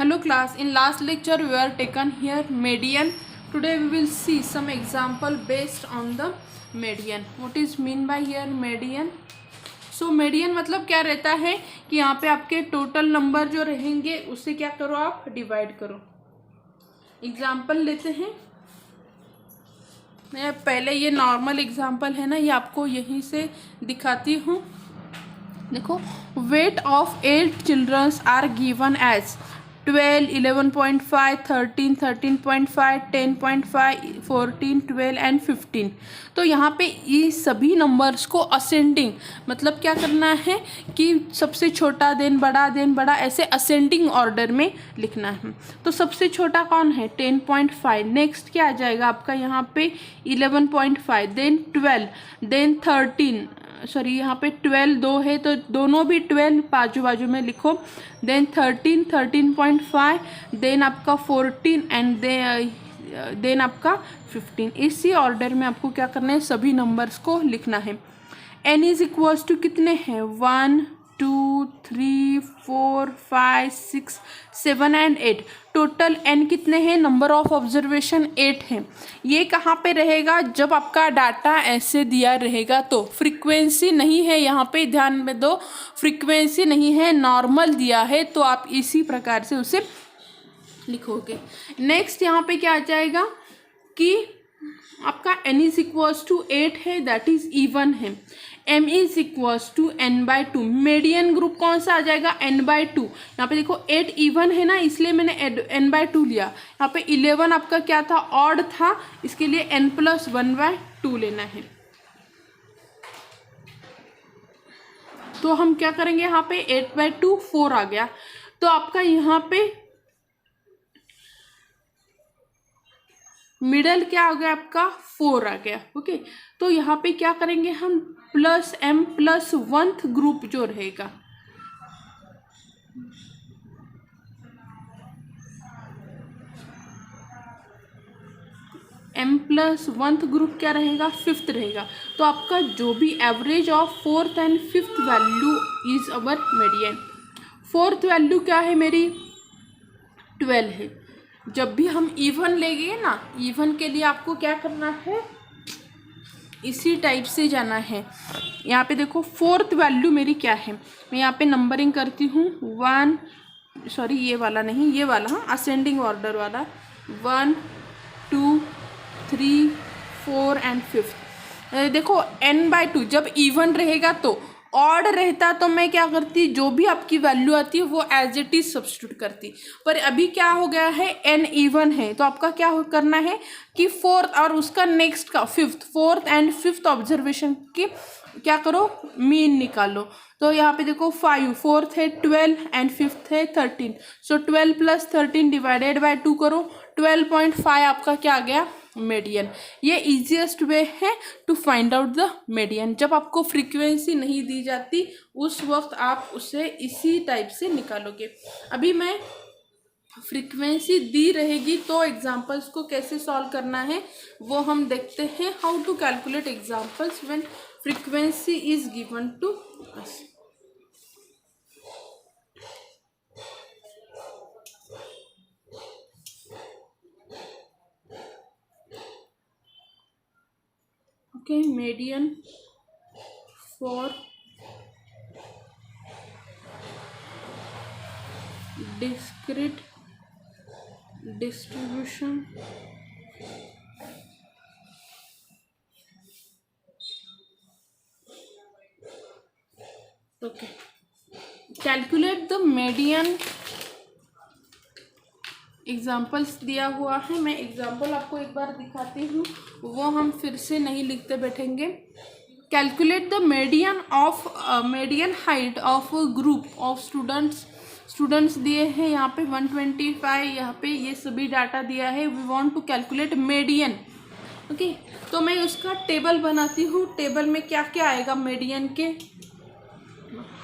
Hello class, in last lecture we were taken here median. Today we will see some example based on the median. What is mean by here median? So median मतलब क्या रहता है कि यहाँ पे आपके total number जो रहेंगे उससे क्या करो आप डिवाइड करो. एग्जाम्पल लेते हैं. मैं पहले ये नॉर्मल एग्जाम्पल है ना, ये आपको यहीं से दिखाती हूँ. देखो, weight of 8 childrens are given as 12, 11.5, 13, 13.5, 10.5, 14, 12 and 15. तो यहाँ पे ये सभी नंबर्स को असेंडिंग मतलब क्या करना है कि सबसे छोटा देन बड़ा ऐसे असेंडिंग ऑर्डर में लिखना है. तो सबसे छोटा कौन है 10.5. नेक्स्ट क्या आ जाएगा आपका यहाँ पे 11.5, देन 12, देन 13, सॉरी यहाँ पे 12 दो है तो दोनों भी 12 बाजू बाजू में लिखो. देन 13, 13.5, देन आपका 14 एंड देन आपका 15. इसी ऑर्डर में आपको क्या करना है, सभी नंबर्स को लिखना है. n इज इक्वल्स टू कितने हैं 1, 2, 3, 4, 5, 6, 7 एंड 8. टोटल n कितने हैं, नंबर ऑफ ऑब्जर्वेशन 8 है. ये कहाँ पे रहेगा, जब आपका डाटा ऐसे दिया रहेगा तो. फ्रीक्वेंसी नहीं है यहाँ पे, ध्यान में दो, फ्रीक्वेंसी नहीं है, नॉर्मल दिया है तो आप इसी प्रकार से उसे लिखोगे. नेक्स्ट यहाँ पे क्या आ जाएगा कि आपका n इज इक्वल्स टू 8 है, दैट इज इवन है. m is equals to n/2. Median group कौन सा आ जाएगा n/2. यहाँ पे देखो 8 इवन है ना, इसलिए मैंने n/2 लिया. यहाँ पे 11 आपका क्या था, ऑड था, इसके लिए n+1/2 लेना है. तो हम क्या करेंगे, यहाँ पे 8/2 4 आ गया. तो आपका यहाँ पे मिडल क्या आ गया, आपका 4 आ गया. ओके, तो यहाँ पे क्या करेंगे हम, plus m plus 1th group जो रहेगा, m प्लस 1th ग्रुप क्या रहेगा, 5th रहेगा. तो आपका जो भी average of 4th and 5th value is our median. 4th value क्या है मेरी 12 है. जब भी हम इवन लेंगे ना, इवन के लिए आपको क्या करना है, इसी टाइप से जाना है. यहाँ पे देखो 4th वैल्यू मेरी क्या है, मैं यहाँ पे नंबरिंग करती हूँ. 1, सॉरी ये वाला नहीं, ये वाला, हाँ असेंडिंग ऑर्डर वाला. 1, 2, 3, 4 एंड 5. देखो n/2 जब इवन रहेगा तो. ऑड रहता तो मैं क्या करती, जो भी आपकी वैल्यू आती है वो एज इट इज सब्स्टिट्यूट करती. पर अभी क्या हो गया है, n इवन है तो आपका क्या करना है कि 4th और उसका नेक्स्ट का 5th, 4th and 5th observation की क्या करो, मीन निकालो. तो यहाँ पे देखो 5, 4th है 12 एंड 5th है 13. सो 12 प्लस 13 डिवाइडेड बाय 2 करो, 12.5 आपका क्या आ गया मीडियन. ये इजीएस्ट वे है to find out the median. जब आपको फ्रीक्वेंसी नहीं दी जाती उस वक्त आप उसे इसी टाइप से निकालोगे. अभी मैं फ्रीक्वेंसी दी रहेगी तो एग्जाम्पल्स को कैसे सॉल्व करना है वो हम देखते हैं. How to calculate examples when frequency is given to us. Okay, median for discrete distribution okay, calculate the median. Examples दिया हुआ है, मैं एग्जाम्पल आपको एक बार दिखाती हूँ, वो हम फिर से नहीं लिखते बैठेंगे. Calculate the median height of group of students दिए हैं यहाँ पे 125, यहाँ पे ये सभी डाटा दिया है. We want to calculate median. Okay, तो मैं उसका टेबल बनाती हूँ. टेबल में क्या क्या आएगा, मीडियन के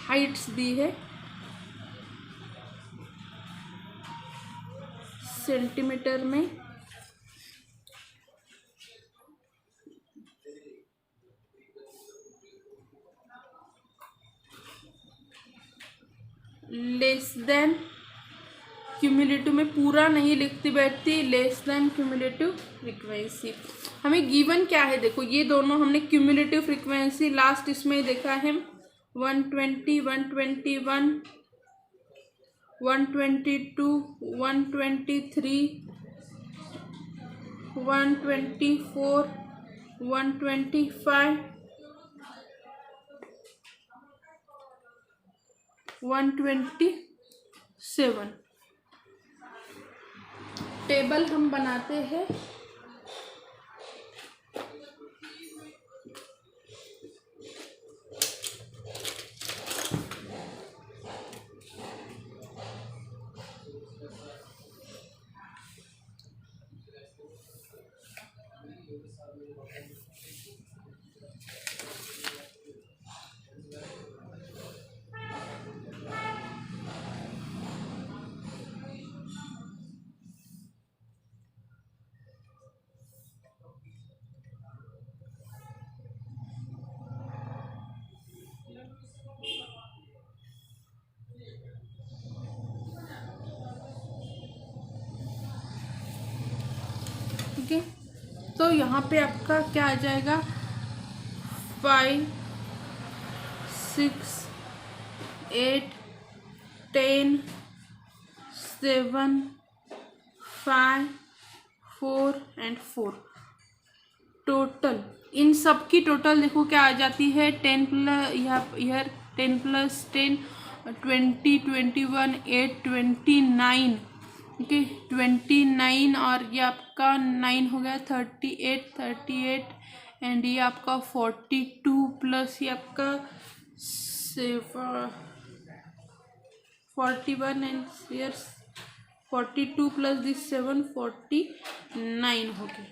हाइट्स दी है सेंटीमीटर में, लेस देन क्यूमुलेटिव में पूरा नहीं लिखती बैठती, लेस देन क्यूमुलेटिव फ्रीक्वेंसी। हमें गिवन क्या है, देखो ये दोनों हमने क्यूमुलेटिव फ्रीक्वेंसी लास्ट इसमें देखा है 120, 121, 122, 123, 124, 125, 127 टेबल हम बनाते हैं। ठीक है, तो यहाँ पे आपका क्या आ जाएगा 5, 6, 8, 10, 7, 5, 4 एंड 4। टोटल इन सब की टोटल देखो क्या आ जाती है 10 प्लस यहाँ 10 प्लस 10 20, 21, 8, 29, ओके 29 और ये आपका 9 हो गया 38 एंड ये आपका 42 प्लस ये आपका 41 एंड here 42 प्लस दिस 7 49 हो गया।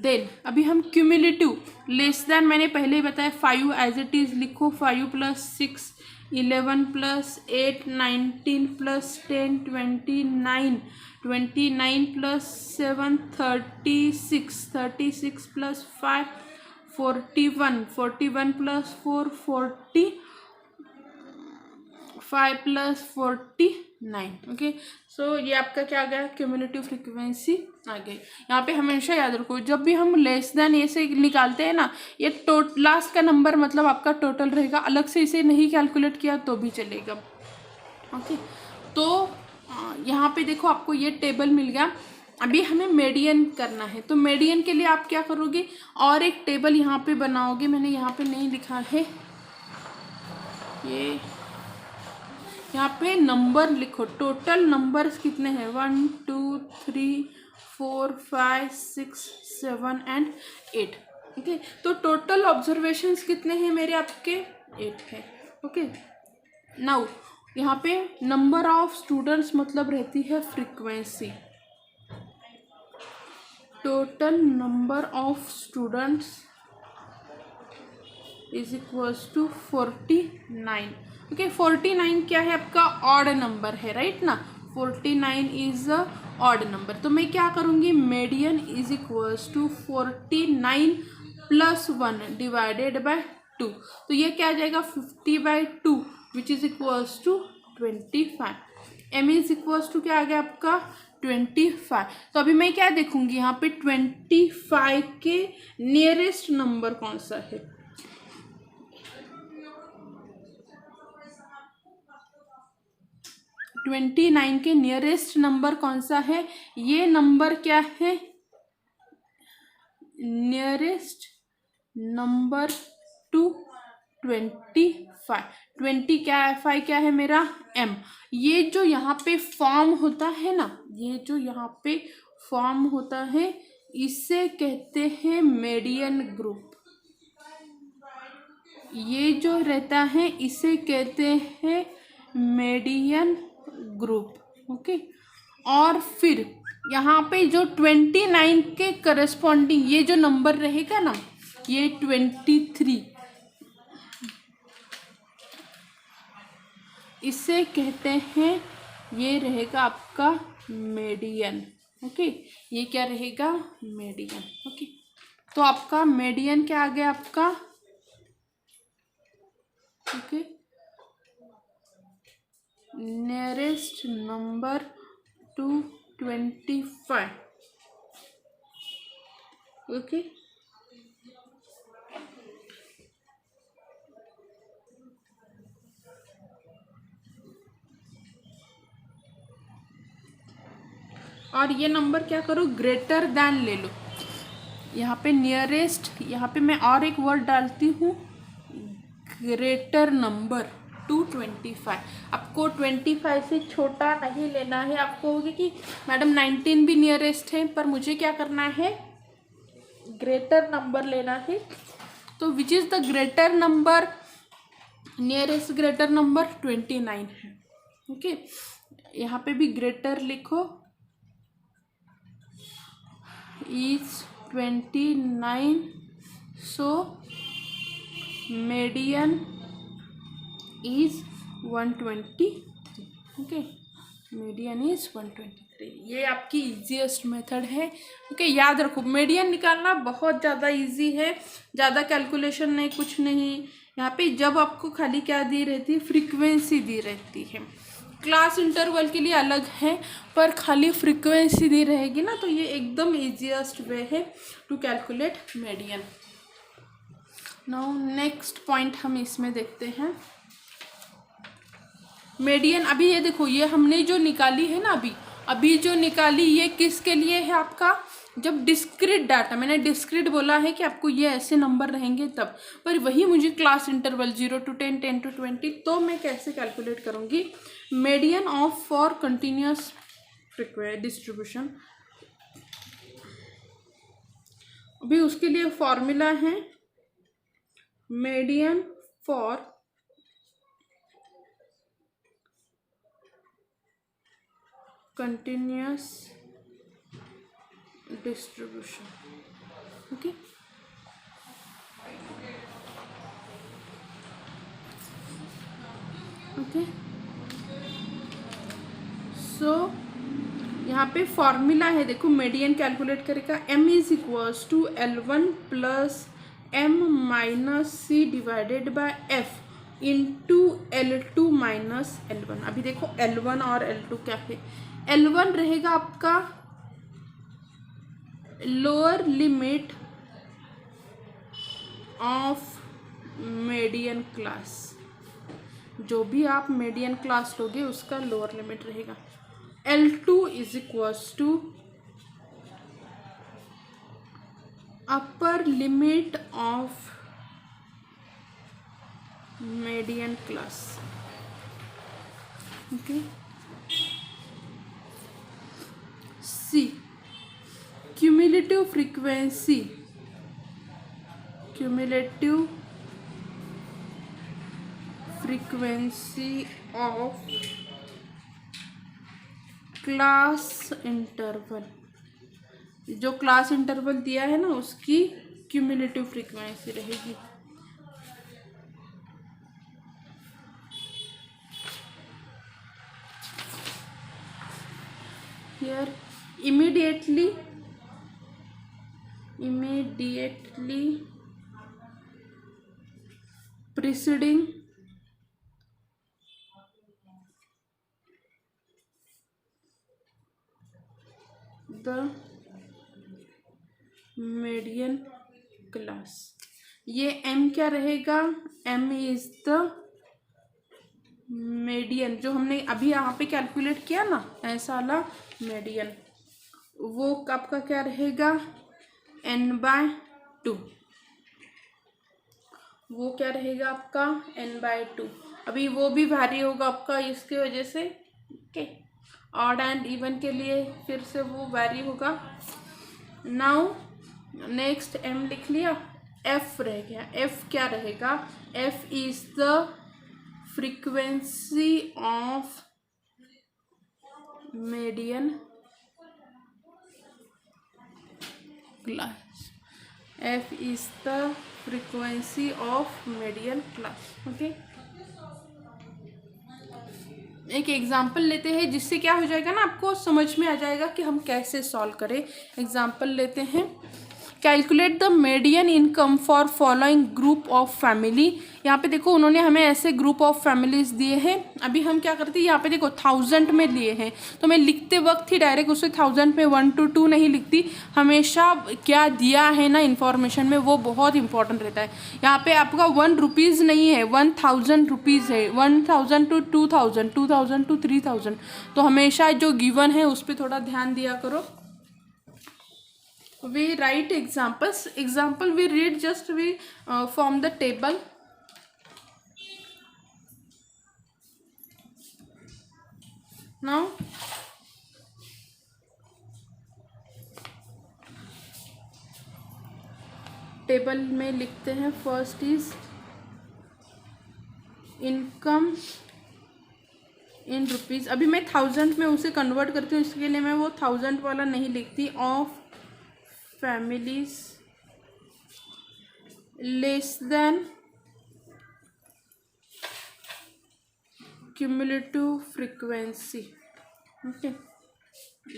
देन अभी हम क्यूमुलेटिव लेस देन मैंने पहले ही बताया 5 एज इट इज लिखो 5 plus 6 11 plus 8 19 plus 10 29 plus 7 36 plus 5 41 plus 4 40 5 plus 49। Okay, so ये आपका क्या आ गया क्यूमुलेटिव फ्रीक्वेंसी आ गई। यहाँ पे हमेशा याद रखो जब भी हम लेस देन ये से निकालते हैं ना, ये लास्ट का नंबर मतलब आपका टोटल रहेगा, अलग से इसे नहीं कैलकुलेट किया तो भी चलेगा। ओके, तो यहाँ पे देखो आपको ये टेबल मिल गया। अभी हमें मीडियन करना है, तो मीडियन के लिए आप क्या करोगे और एक टेबल यहाँ पे बनाओगे, मैंने यहाँ पे नहीं लिखा है, ये यहाँ पे नंबर लिखो, टोटल नंबर्स कितने हैं 1 2 3 4 5 6 7 एंड 8। ओके, तो टोटल ऑब्जर्वेशंस कितने हैं मेरे आपके 8 है। ओके, नाउ यहाँ पे नंबर ऑफ स्टूडेंट्स मतलब रहती है frequency, total number of students is equals to 49। Okay, 49 क्या है आपका ऑड नंबर है, राइट ना, 49 इज अ ऑड नंबर। तो मैं क्या करूँगी median is equals to 49 plus 1 divided by 2, तो ये क्या आ जाएगा 50/2 which is equals to 25। M is equals to क्या आ गया आपका 25। तो अभी मैं क्या देखूंगी यहाँ पे 25 के नियरेस्ट नंबर कौन सा है, 29 के नियरेस्ट नंबर कौन सा है, ये नंबर क्या है नियरेस्ट नंबर टू 25। 20 क्या है 5 क्या है मेरा m। ये जो यहाँ पे फॉर्म होता है ना, ये जो यहाँ पे फॉर्म होता है इसे कहते हैं मीडियन ग्रुप, ये जो रहता है इसे कहते हैं मीडियन ग्रुप। ओके, और फिर यहाँ पे जो 29 के करस्पॉन्डिंग ये जो नंबर रहेगा ना, ये 23, इसे कहते हैं, ये रहेगा आपका मीडियन। ओके, ये क्या रहेगा मीडियन। ओके, तो आपका मीडियन क्या आ गया आपका, okay nearest number to 25. Okay. और ये नंबर क्या करो, ग्रेटर देन ले लो। यहाँ पे नियरेस्ट, यहाँ पे मैं और एक वर्ड डालती हूँ, ग्रेटर नंबर टू 25। आपको 25 से छोटा नहीं लेना है। आपको होगी कि मैडम 19 भी नियरेस्ट है, पर मुझे क्या करना है, ग्रेटर नंबर लेना है। तो which is the greater number, nearest greater number 29 है। ओके, यहाँ पे भी ग्रेटर लिखो, is 29, so median is 123। Okay, median is 123। ये आपकी इजीएस्ट मेथड है। ओके, याद रखो मीडियन निकालना बहुत ज़्यादा इजी है, ज़्यादा कैलकुलेशन नहीं, कुछ नहीं। यहाँ पे जब आपको खाली क्या दी रहती है, फ्रीक्वेंसी दी रहती है। क्लास इंटरवल के लिए अलग है, पर खाली फ्रीक्वेंसी दी रहेगी ना, तो ये एकदम इजीएस्ट वे है to calculate median. Now next point हम इसमें देखते हैं, मीडियन। अभी ये देखो, ये हमने जो निकाली है ना, अभी जो निकाली, ये किसके लिए है आपका, जब डिस्क्रीट डाटा, मैंने डिस्क्रीट बोला है कि आपको ये ऐसे नंबर रहेंगे तब, पर वही मुझे क्लास इंटरवल 0 to 10, 10 to 20, तो मैं कैसे कैलकुलेट करूँगी median of for continuous distribution. अभी उसके लिए फॉर्मूला है median for continuous distribution. Okay, okay, so यहाँ पे फॉर्मूला है, देखो मीडियन कैलकुलेट करेगा, m is equals to L1 plus m minus C divided by f into L2 minus L1। अभी देखो L1 और L2 क्या है, L1 रहेगा आपका lower limit of median class, जो भी आप मीडियन क्लास लोगे उसका लोअर लिमिट रहेगा। L2 is equals to upper limit of median class. Okay, C cumulative frequency, cumulative frequency of class interval, जो क्लास इंटरवल दिया है ना उसकी क्यूमुलेटिव फ्रीक्वेंसी रहेगी। Here immediately preceding the median class, ये m क्या रहेगा, m इज द मीडियन, जो हमने अभी यहाँ पे कैलकुलेट किया ना ऐसा वाला मीडियन, वो आपका क्या रहेगा n/2, वो क्या रहेगा आपका n/2। अभी वो भी वैरी होगा आपका इसके वजह से। ओके, ऑड एंड इवन के लिए फिर से वो वैरी होगा। नाउ नेक्स्ट m लिख लिया, f रह गया, f क्या रहेगा, f is the frequency of median class, f is the frequency of median class। Okay, एक एग्जाम्पल लेते हैं जिससे क्या हो जाएगा ना, आपको समझ में आ जाएगा कि हम कैसे सॉल्व करें। एग्जाम्पल लेते हैं, calculate the median income for following group of family. यहाँ पे देखो उन्होंने हमें ऐसे ग्रुप ऑफ फैमिलीज दिए हैं। अभी हम क्या करते हैं, यहाँ पे देखो 1000 में लिए हैं, तो मैं लिखते वक्त ही डायरेक्ट उसे 1000 में 1 to 2 नहीं लिखती, हमेशा क्या दिया है ना इन्फॉर्मेशन में वो बहुत इंपॉर्टेंट रहता है। यहाँ पे आपका 1 रुपीज़ नहीं है, 1000 रुपीज़ है, 1000 to 2000, 2000 to 3000। तो हमेशा जो गिवन है उस पर थोड़ा ध्यान दिया करो। We write examples. Example we read, just we form the table. Now table में लिखते हैं, first is income in rupees. अभी मैं 1000 में उसे कन्वर्ट करती हूँ, इसके लिए मैं वो 1000 वाला नहीं लिखती। Of families less than cumulative frequency. Okay,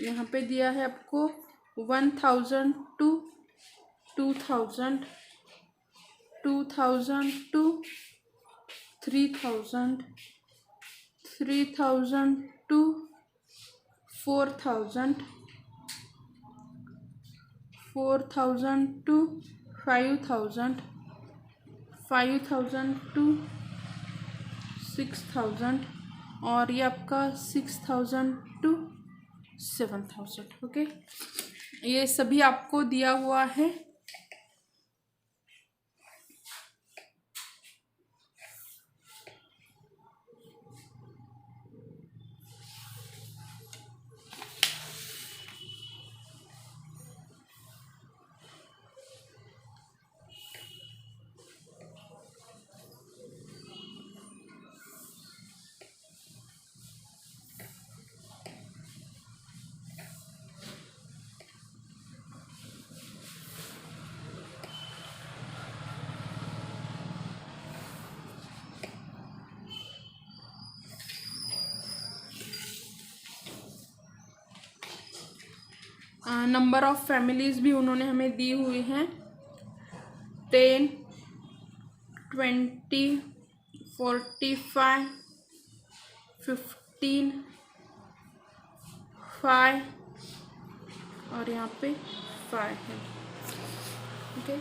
यहाँ पे दिया है आपको 1000 to 2000, 2000 to 3000, 3000 to 4000, 4000 to 5000, 5000 to 6000, और ये आपका 6000 to 7000। ओके, ये सभी आपको दिया हुआ है। नंबर ऑफ फैमिलीज भी उन्होंने हमें दी हुई हैं, 10, 20, 45, 15, 5 और यहाँ पे 5 है। ओके,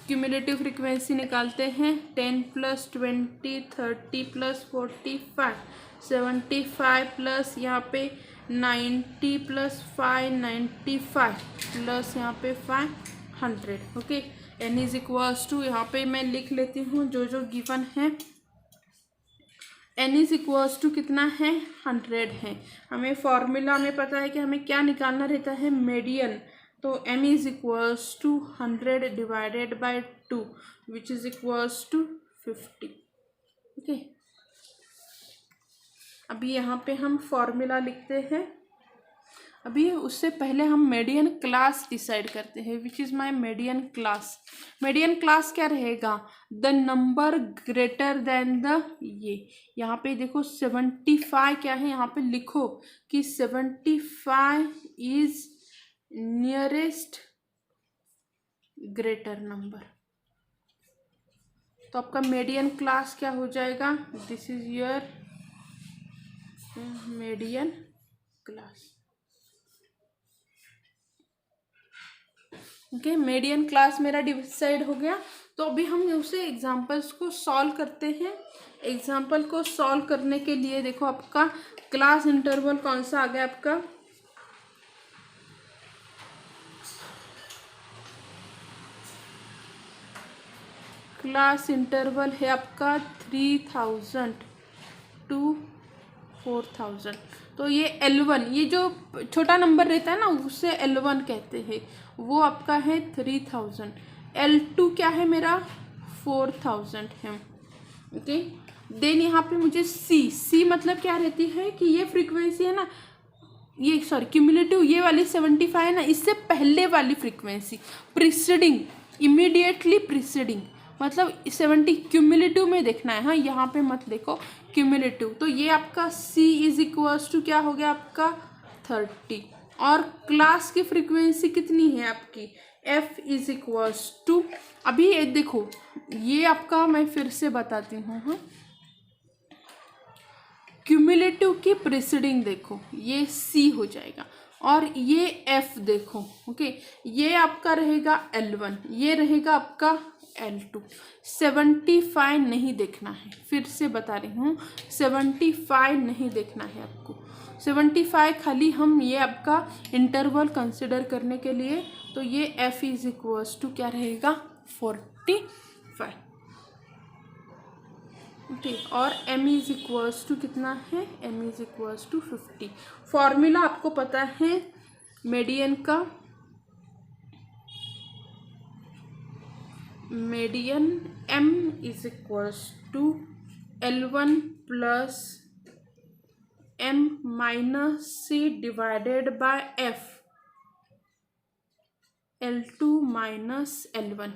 क्यूमुलेटिव फ्रीक्वेंसी निकालते हैं, 10 + 20, 30 + 45, 75 प्लस यहाँ पे 90 + 5, 95 प्लस यहाँ पे 500। Okay, n is equals to, यहाँ पे मैं लिख लेती हूँ जो जो गिवन है। n इज इक्वल्स टू कितना है, 100 है। हमें फॉर्मूला में पता है कि हमें क्या निकालना रहता है, मीडियन। तो m is equals to 100 divided by 2 which is equals to 50। Okay, अभी यहाँ पे हम फॉर्मूला लिखते हैं। अभी उससे पहले हम मीडियन क्लास डिसाइड करते हैं, which is my median class. Median class क्या रहेगा, the number greater than the, ये यहाँ पे देखो 75 क्या है, यहाँ पे लिखो कि 75 इज नियरेस्ट ग्रेटर नंबर। तो आपका मीडियन क्लास क्या हो जाएगा, this is your median class. Okay, median class मेरा डिसाइड हो गया। तो अभी हम उसे एग्जांपल्स को सॉल्व करते हैं। एग्जांपल को सॉल्व करने के लिए देखो आपका क्लास इंटरवल कौन सा आ गया, आपका क्लास इंटरवल है आपका 3000 to 4000। तो ये L1, ये जो छोटा नंबर रहता है ना उसे L1 कहते हैं, वो आपका है 3000। L2 क्या है मेरा, 4000 है। ओके, देन यहाँ पे मुझे C मतलब क्या रहती है कि ये फ्रीक्वेंसी है ना, ये सॉरी क्यूमुलेटिव, ये वाली 75 है ना, इससे पहले वाली फ्रीक्वेंसी, प्रीसीडिंग, इमीडिएटली प्रीसीडिंग, मतलब 70 क्यूमुलेटिव में देखना है। हाँ, यहाँ पे मत देखो क्यूमुलेटिव। तो ये आपका C इज इक्वल्स टू क्या हो गया आपका 30। और क्लास की फ्रीक्वेंसी कितनी है आपकी, F इज इक्वल्स टू, अभी ये देखो, ये आपका मैं फिर से बताती हूँ, हाँ, क्यूमुलेटिव की प्रीसीडिंग देखो, ये C हो जाएगा और ये F देखो, ओके, ये आपका रहेगा L1, ये रहेगा आपका L2। 75 नहीं देखना है, फिर से बता रही हूँ, 75 नहीं देखना है आपको, 75 खाली हम ये आपका इंटरवल कंसिडर करने के लिए, तो ये F इज इक्वल्स टू क्या रहेगा 45, ठीक, और m इज इक्वल्स टू कितना है, m is equals to 50। Formula आपको पता है मीडियन का, median m is equals to L1 plus m minus C divided by F, L2 minus L1,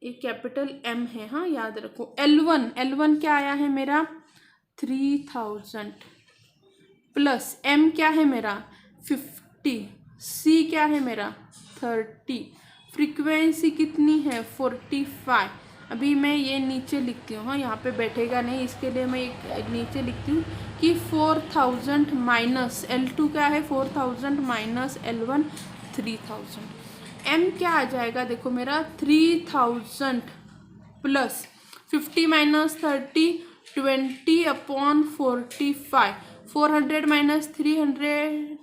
ये कैपिटल M है, हाँ याद रखो। L1 क्या आया है मेरा 3000 प्लस M क्या है मेरा 50, C क्या है मेरा 30, फ्रीक्वेंसी कितनी है 45। अभी मैं ये नीचे लिखती हूँ, हाँ यहाँ पे बैठेगा नहीं, इसके लिए मैं एक नीचे लिखती हूँ कि 4000 माइनस L2 क्या है 4000 माइनस L1 3000। M क्या आ जाएगा देखो मेरा 3000 plus 50 minus 30 20/45, 400 minus 300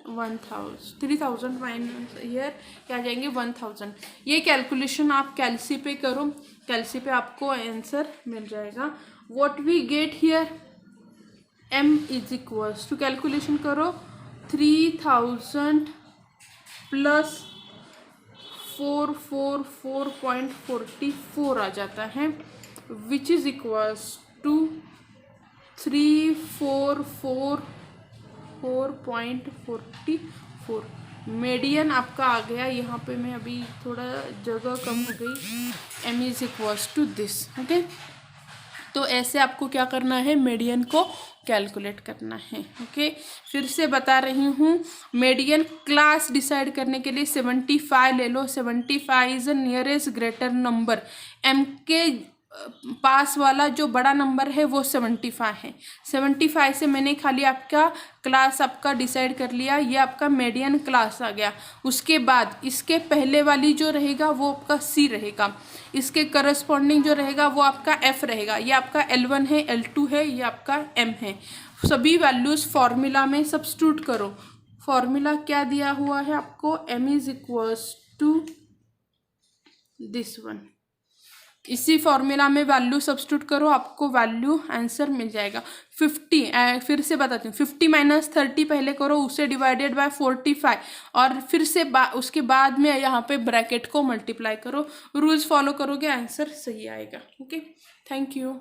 3000 minus year क्या आ जाएंगे 1000। ये कैलकुलेशन आप कैलसी पे करो, कैलसी पे आपको आंसर मिल जाएगा। What we get here M is equals to, calculation करो 3000 प्लस 444.44 आ जाता है, which is equals to 344.44। Median आपका आ गया, यहाँ पे मैं अभी थोड़ा जगह कम हो गई, m is equals to this, okay. तो ऐसे आपको क्या करना है, मीडियन को कैलकुलेट करना है, ओके। फिर से बता रही हूँ, मीडियन क्लास डिसाइड करने के लिए 75 ले लो, 75 is the nearest greater number, m के पास वाला जो बड़ा नंबर है वो 75 है। 75 से मैंने खाली आपका क्लास आपका डिसाइड कर लिया, ये आपका मीडियन क्लास आ गया। उसके बाद इसके पहले वाली जो रहेगा वो आपका C रहेगा, इसके करस्पॉन्डिंग जो रहेगा वो आपका F रहेगा, ये आपका L1 है, L2 है, ये आपका M है। सभी वैल्यूज़ फॉर्मूला में सब्स्टिट्यूट करो। फॉर्मूला क्या दिया हुआ है आपको, m is equals to this one, इसी फॉर्मूला में वैल्यू सब्स्टिट्यूट करो, आपको वैल्यू आंसर मिल जाएगा 50। फिर से बताती हूँ, 50 माइनस 30 पहले करो, उसे डिवाइडेड बाय 45 और फिर से उसके बाद में यहाँ पे ब्रैकेट को मल्टीप्लाई करो। रूल्स फॉलो करोगे आंसर सही आएगा, ओके। Thank you.